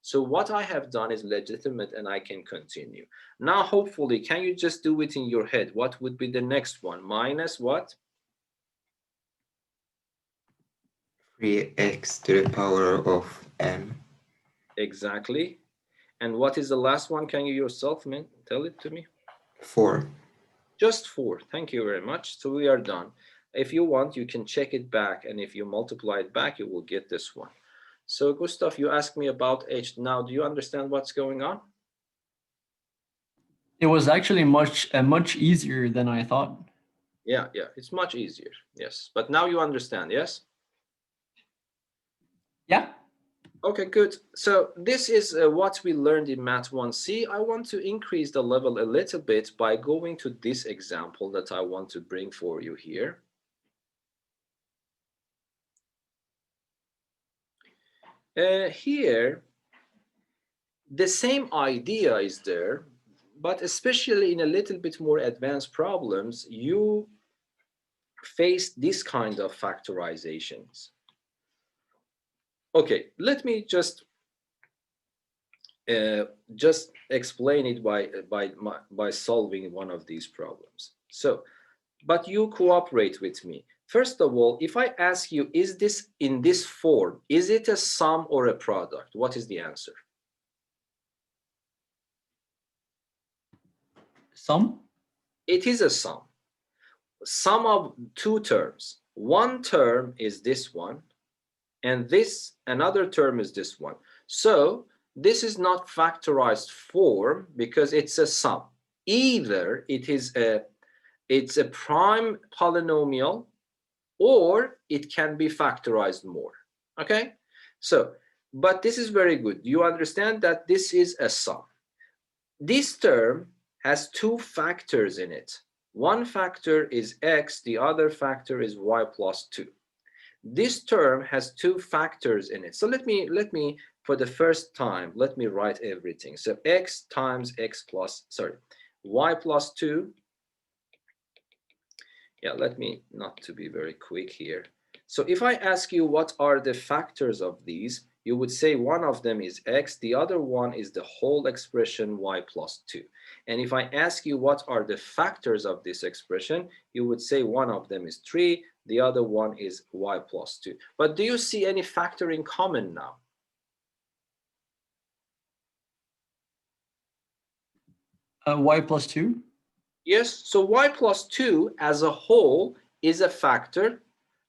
So what I have done is legitimate, and I can continue. Now, hopefully, can you just do it in your head? What would be the next one? Minus what? 3x to the power of m. Exactly. And what is the last one? Can you yourself tell it to me? 4. Just 4. Thank you very much. So we are done. If you want, you can check it back, and if you multiply it back, you will get this one. So Gustav, you asked me about h. Now, do you understand what's going on? It was actually much easier than I thought. Yeah, it's much easier. Yes, but now you understand, yes? Yeah. Okay, good. So this is what we learned in Math 1C. I want to increase the level a little bit by going to this example that I want to bring for you here. Here, the same idea is there, but especially in a little bit more advanced problems, you face this kind of factorizations. Okay, let me just explain it by solving one of these problems. So, but you cooperate with me. First of all, if I ask you, is this in this form, is it a sum or a product? What is the answer? Sum? It is a sum. Sum of two terms. One term is this one, and this another term is this one. So this is not factorized form because it's a sum. Either it's a prime polynomial, or it can be factorized more. Okay? So, but this is very good. You understand that this is a sum. This term has two factors in it. One factor is x, the other factor is y plus 2. This term has two factors in it. So let me, for the first time, let me write everything. So x times y plus 2. Yeah, let me not to be very quick here. So if I ask you what are the factors of these, you would say one of them is x, the other one is the whole expression y plus 2. And if I ask you what are the factors of this expression, you would say one of them is 3, the other one is y plus 2. But do you see any factor in common now? Y plus 2? Yes, so y plus 2 as a whole is a factor,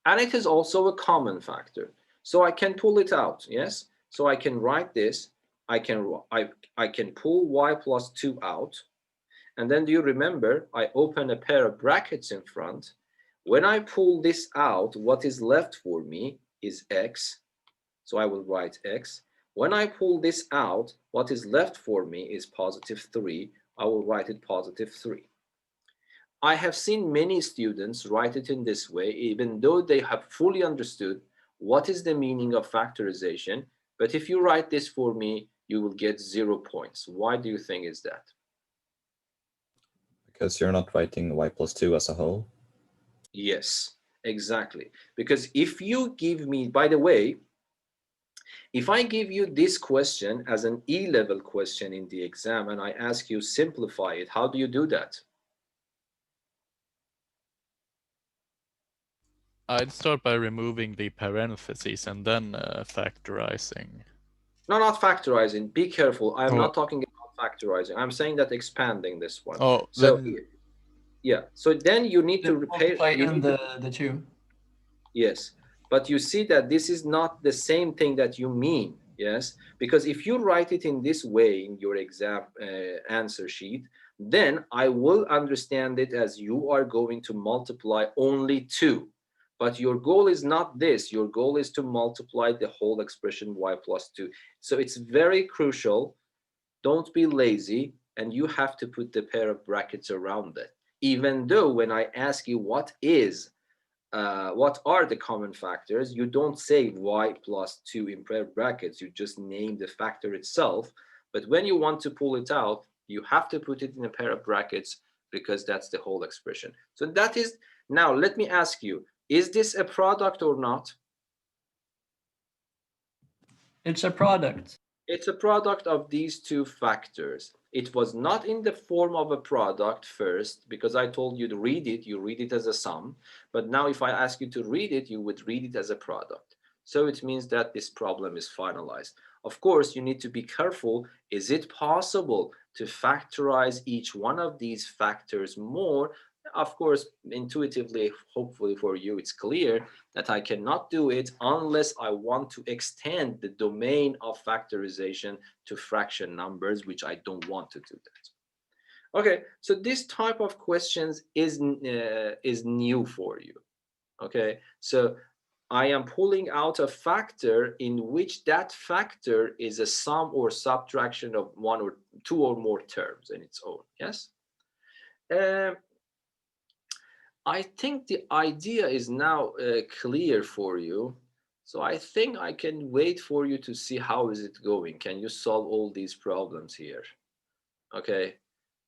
and it is also a common factor. So I can pull it out, yes? So I can write this, I can pull y plus 2 out, and then do you remember, I open a pair of brackets in front. When I pull this out, what is left for me is x, so I will write x. When I pull this out, what is left for me is positive 3, I will write it positive 3. I have seen many students write it in this way, even though they have fully understood what is the meaning of factorization. But if you write this for me, you will get 0 points. Why do you think is that? Because you're not writing y plus 2 as a whole. Yes, exactly. Because if you give me, by the way, if I give you this question as an E-level question in the exam and I ask you simplify it, how do you do that? I'd start by removing the parentheses and then factorizing. No, not factorizing. Be careful. I'm Oh. not talking about factorizing. I'm saying that expanding this one. Oh, so then yeah. So then you need to Multiply repair. in the two. Yes, but you see that this is not the same thing that you mean. Yes, because if you write it in this way in your exam answer sheet, then I will understand it as you are going to multiply only 2. But your goal is not this. Your goal is to multiply the whole expression y plus 2. So it's very crucial. Don't be lazy, and you have to put the pair of brackets around it. Even though when I ask you what are the common factors, you don't say y plus 2 in pair brackets, you just name the factor itself. But when you want to pull it out, you have to put it in a pair of brackets because that's the whole expression. So that is, now let me ask you, is this a product or not? It's a product. It's a product of these two factors. It was not in the form of a product first, because I told you to read it, you read it as a sum. But now if I ask you to read it, you would read it as a product. So it means that this problem is finalized. Of course, you need to be careful. Is it possible to factorize each one of these factors more? Of course, intuitively, hopefully for you, it's clear that I cannot do it unless I want to extend the domain of factorization to fraction numbers, which I don't want to do that. Okay, so this type of questions is new for you. Okay, so I am pulling out a factor in which that factor is a sum or subtraction of 1 or 2 or more terms in its own. Yes. I think the idea is now clear for you. So I think I can wait for you to see how is it going. Can you solve all these problems here? Okay.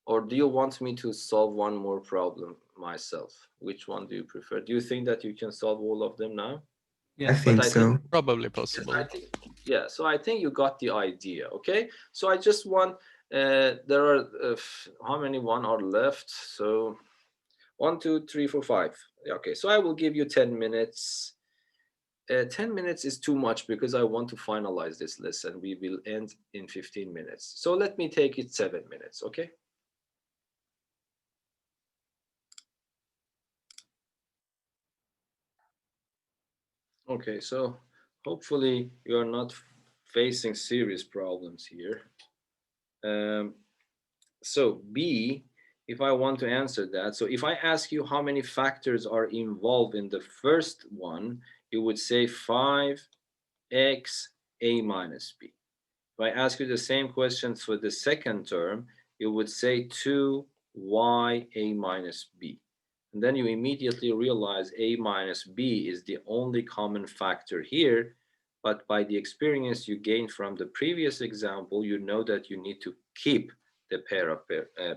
Or do you want me to solve one more problem myself? Which one do you prefer? Do you think that you can solve all of them now? Yeah. I think so. probably possible. I think, yeah, so I think you got the idea. Okay. So I just want, there are, how many one are left? So 1, 2, 3, 4, 5. Okay, so I will give you 10 minutes. 10 minutes is too much because I want to finalize this lesson. We will end in 15 minutes. So let me take it 7 minutes, okay? Okay, so hopefully you're not facing serious problems here. So B, if I want to answer that, so if I ask you how many factors are involved in the first one, you would say 5x a minus b. If I ask you the same question for the second term, you would say 2y a minus b. And then you immediately realize a minus b is the only common factor here. But by the experience you gained from the previous example, you know that you need to keep the pair of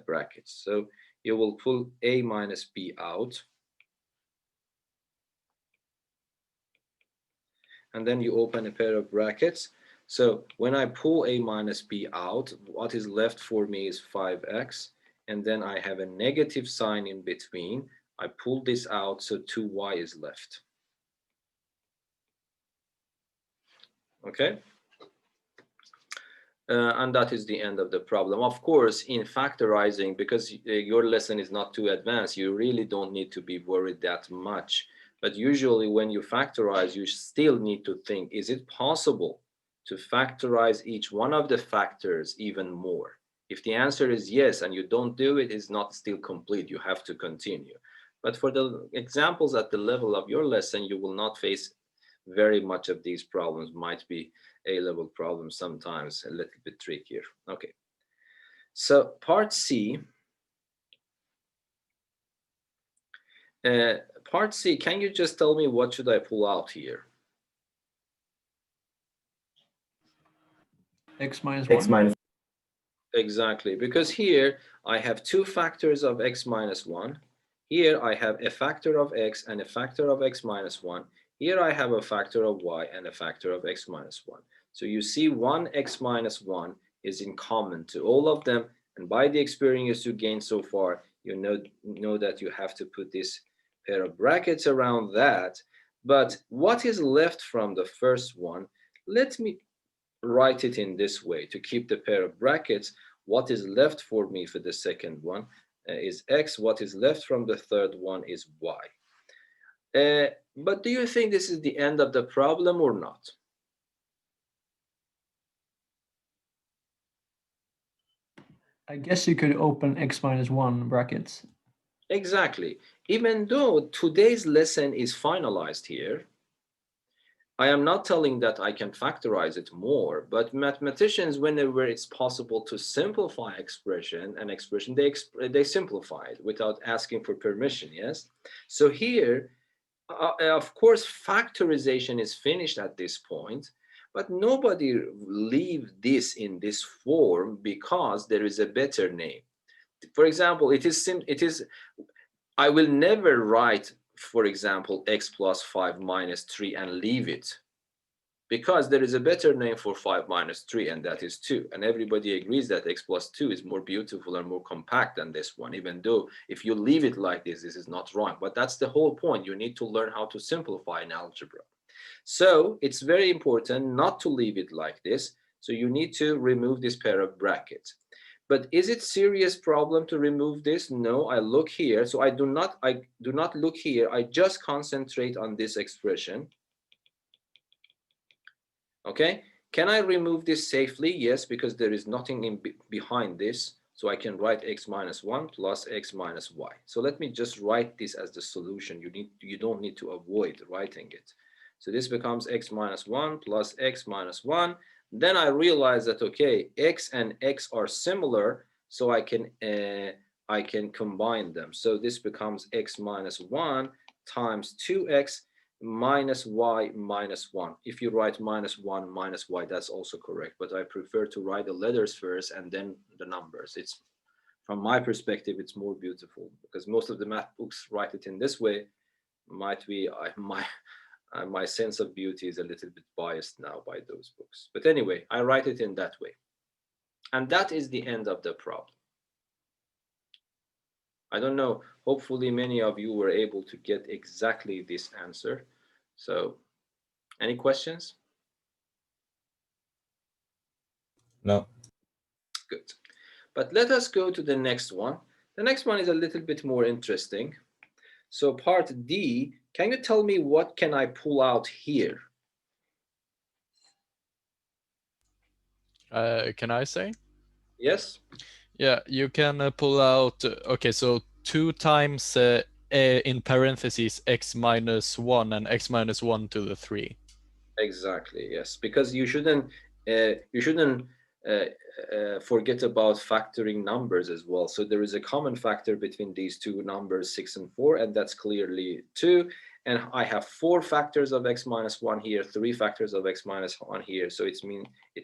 brackets. So you will pull a minus b out. And then you open a pair of brackets. So when I pull a minus b out, what is left for me is 5x. And then I have a negative sign in between. I pull this out, so 2y is left. Okay? And that is the end of the problem. Of course, in factorizing, because your lesson is not too advanced, you really don't need to be worried that much. But usually when you factorize, you still need to think, is it possible to factorize each one of the factors even more? If the answer is yes, and you don't do it, it's not still complete. You have to continue. But for the examples at the level of your lesson, you will not face very much of these problems. Might be A-level problems sometimes, a little bit trickier. Okay. So part C. Part C, can you just tell me what should I pull out here? X minus 1. X minus Exactly, because here I have two factors of x minus 1. Here I have a factor of x and a factor of x minus 1. Here I have a factor of y and a factor of x minus 1. So you see 1x minus 1 is in common to all of them. And by the experience you gained so far, you know that you have to put this pair of brackets around that. But what is left from the first one? Let me write it in this way to keep the pair of brackets. What is left for me for the second one is x. What is left from the third one is y. But do you think this is the end of the problem or not? I guess you could open X minus 1 brackets. Exactly. Even though today's lesson is finalized here, I am not telling that I can factorize it more, but mathematicians, whenever it's possible to simplify an expression, they simplify it without asking for permission, yes? So here, of course, factorization is finished at this point, but nobody leave this in this form because there is a better name. For example, I will never write, for example, x plus 5 minus 3 and leave it, because there is a better name for 5 minus 3, and that is 2. And everybody agrees that x plus 2 is more beautiful and more compact than this one, even though if you leave it like this is not wrong. But that's the whole point. You need to learn how to simplify in algebra. So it's very important not to leave it like this. So you need to remove this pair of brackets. But is it serious problem to remove this? No, I look here. So I do not look here. I just concentrate on this expression. Okay, can I remove this safely? Yes, because there is nothing behind this. So I can write x minus 1 plus x minus y. So let me just write this as the solution. You don't need to avoid writing it. So this becomes x minus 1 plus x minus 1. Then I realize that, okay, x and x are similar, so I can combine them. So this becomes x minus 1 times 2x minus y minus 1. If you write minus 1 minus y, that's also correct, but I prefer to write the letters first and then the numbers. It's, from my perspective, it's more beautiful, because most of the math books write it in this way. Might be my sense of beauty is a little bit biased now by those books, but anyway, I write it in that way. And that is the end of the problem. I don't know, hopefully many of you were able to get exactly this answer. So any questions? No. Good. But let us go to the next one. The next one is a little bit more interesting. So part D, can you tell me what can I pull out here? Can I say? Yes? Yeah, you can pull out, okay, so 2 times in parentheses x minus 1 and x minus 1 to the 3. Exactly, yes, because you shouldn't forget about factoring numbers as well. So there is a common factor between these two numbers, 6 and 4, and that's clearly 2. And I have 4 factors of x minus 1 here, 3 factors of x minus 1 here. So it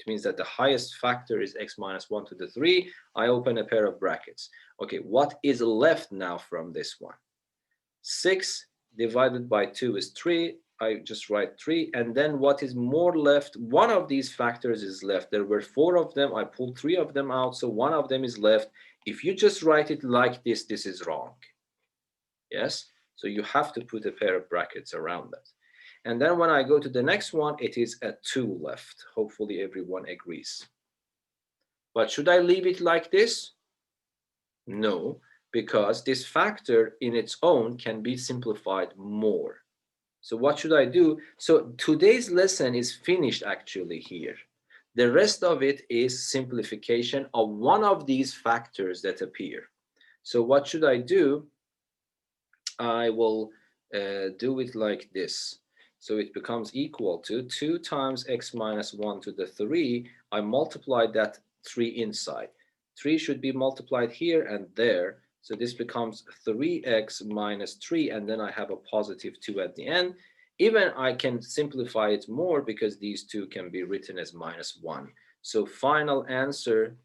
means that the highest factor is x minus 1 to the 3. I open a pair of brackets. Okay, what is left now from this one? 6 divided by 2 is 3. I just write 3. And then what is more left? One of these factors is left. There were 4 of them. I pulled 3 of them out. So one of them is left. If you just write it like this, this is wrong. Yes? So you have to put a pair of brackets around that. And then when I go to the next one, it is a 2 left. Hopefully everyone agrees. But should I leave it like this? No, because this factor in its own can be simplified more. So what should I do? So today's lesson is finished actually here. The rest of it is simplification of one of these factors that appear. So what should I do? I will do it like this. So it becomes equal to 2 times x minus 1 to the 3. I multiply that 3 inside. 3 should be multiplied here and there. So this becomes 3x minus 3, and then I have a positive 2 at the end. Even I can simplify it more because these two can be written as minus 1. So final answer,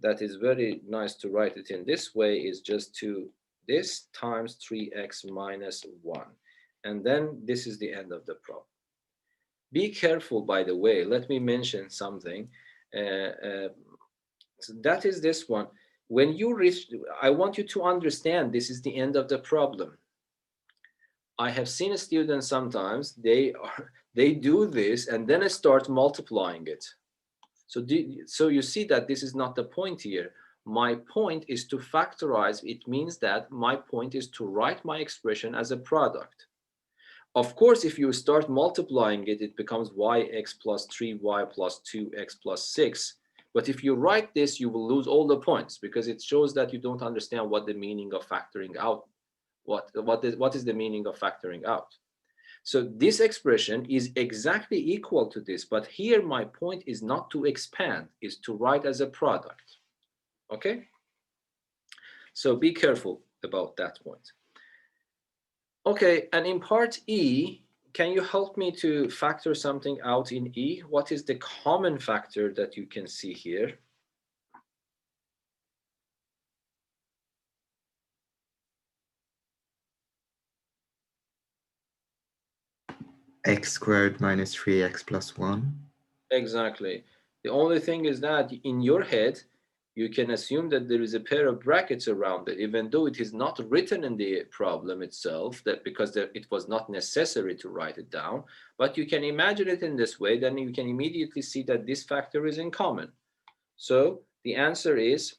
that is very nice to write it in this way, is just this times 3x minus 1. And then this is the end of the problem. Be careful, by the way, let me mention something. So that is this one. When you reach, I want you to understand this is the end of the problem. I have seen students sometimes, they do this and then start multiplying it. So you see that this is not the point here. My point is to factorize. It means that my point is to write my expression as a product. Of course, if you start multiplying it, it becomes yx plus 3y plus 2x plus 6. But if you write this, you will lose all the points because it shows that you don't understand what the meaning of factoring out. What is the meaning of factoring out? So this expression is exactly equal to this, but here my point is not to expand, is to write as a product. Okay? So be careful about that point. Okay, and in part E, can you help me to factor something out in E? What is the common factor that you can see here? X squared minus 3x plus 1. Exactly. The only thing is that in your head, you can assume that there is a pair of brackets around it, even though it is not written in the problem itself, that because it was not necessary to write it down. But you can imagine it in this way, then you can immediately see that this factor is in common. So the answer is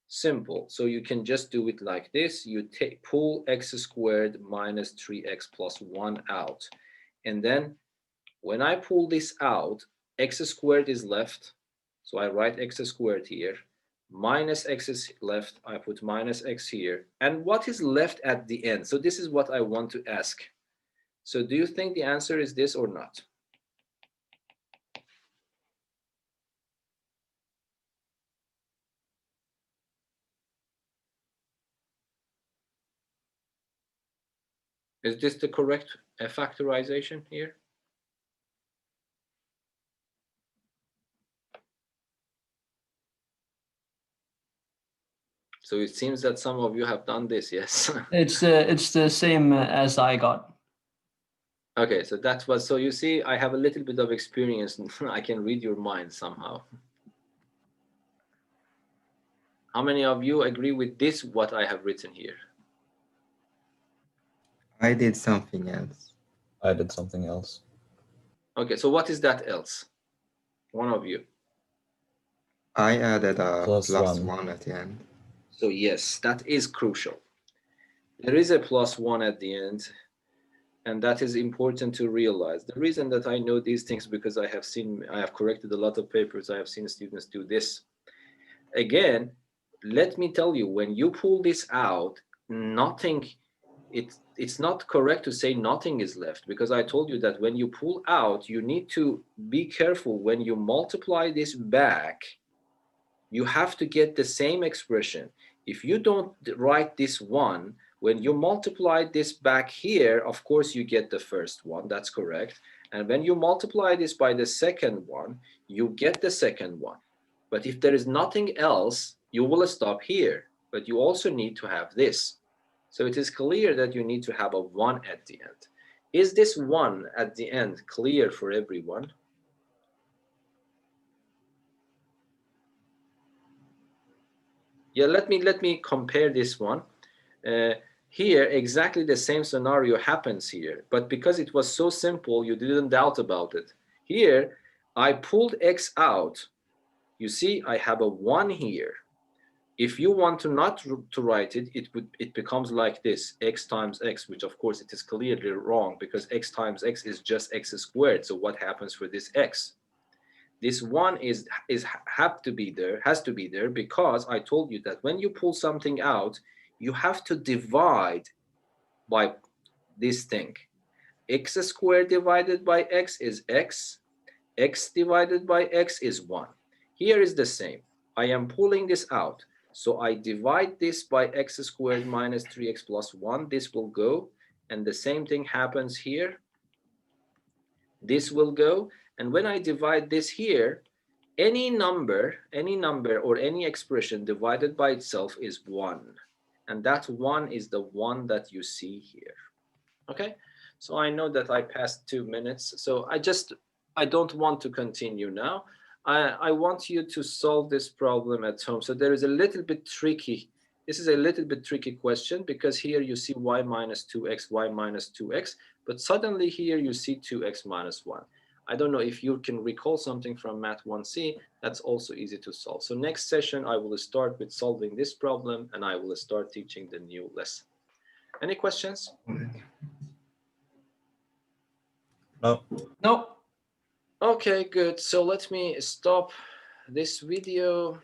simple. So you can just do it like this. You pull x squared minus 3x plus 1 out. And then when I pull this out, x squared is left. So I write x squared here. Minus x is left. I put minus x here. And what is left at the end? So this is what I want to ask. So do you think the answer is this or not? Is this the correct factorization here? So it seems that some of you have done this, yes? It's the same as I got. Okay, so that was, so you see, I have a little bit of experience. I can read your mind somehow. How many of you agree with this, what I have written here? I did something else. I did something else. Okay, so what is that else? One of you. I added a Plus plus one. 1 at the end. So yes, that is crucial. There is a plus 1 at the end, and that is important to realize. The reason that I know these things because I have corrected a lot of papers. I have seen students do this. Again, let me tell you, when you pull this out, nothing, it's not correct to say nothing is left, because I told you that when you pull out, you need to be careful. When you multiply this back, you have to get the same expression. If you don't write this one, when you multiply this back here, of course you get the first one, that's correct. And when you multiply this by the second one, you get the second one. But if there is nothing else, you will stop here. But you also need to have this. So it is clear that you need to have a 1 at the end. Is this 1 at the end clear for everyone? Yeah, let me compare this one. Here, exactly the same scenario happens here, but because it was so simple, you didn't doubt about it. Here, I pulled x out. You see, I have a 1 here. If you want to not to write it, it becomes like this, x times x, which of course it is clearly wrong because x times x is just x squared. So what happens for this x? This 1 has to be there because I told you that when you pull something out, you have to divide by this thing. X squared divided by x is x. X divided by x is 1. Here is the same. I am pulling this out. So I divide this by x squared minus 3x plus 1. This will go. And the same thing happens here. This will go. And when I divide this here, any number or any expression divided by itself is 1. And that 1 is the one that you see here. Okay, so I know that I passed 2 minutes, so I don't want to continue now. I want you to solve this problem at home. So there is a little bit tricky. This is a little bit tricky question because here you see y minus 2x, y minus 2x, but suddenly here you see 2x minus 1. I don't know if you can recall something from Math 1C. That's also easy to solve. So next session, I will start with solving this problem and I will start teaching the new lesson. Any questions? No. No. Okay, good. So let me stop this video.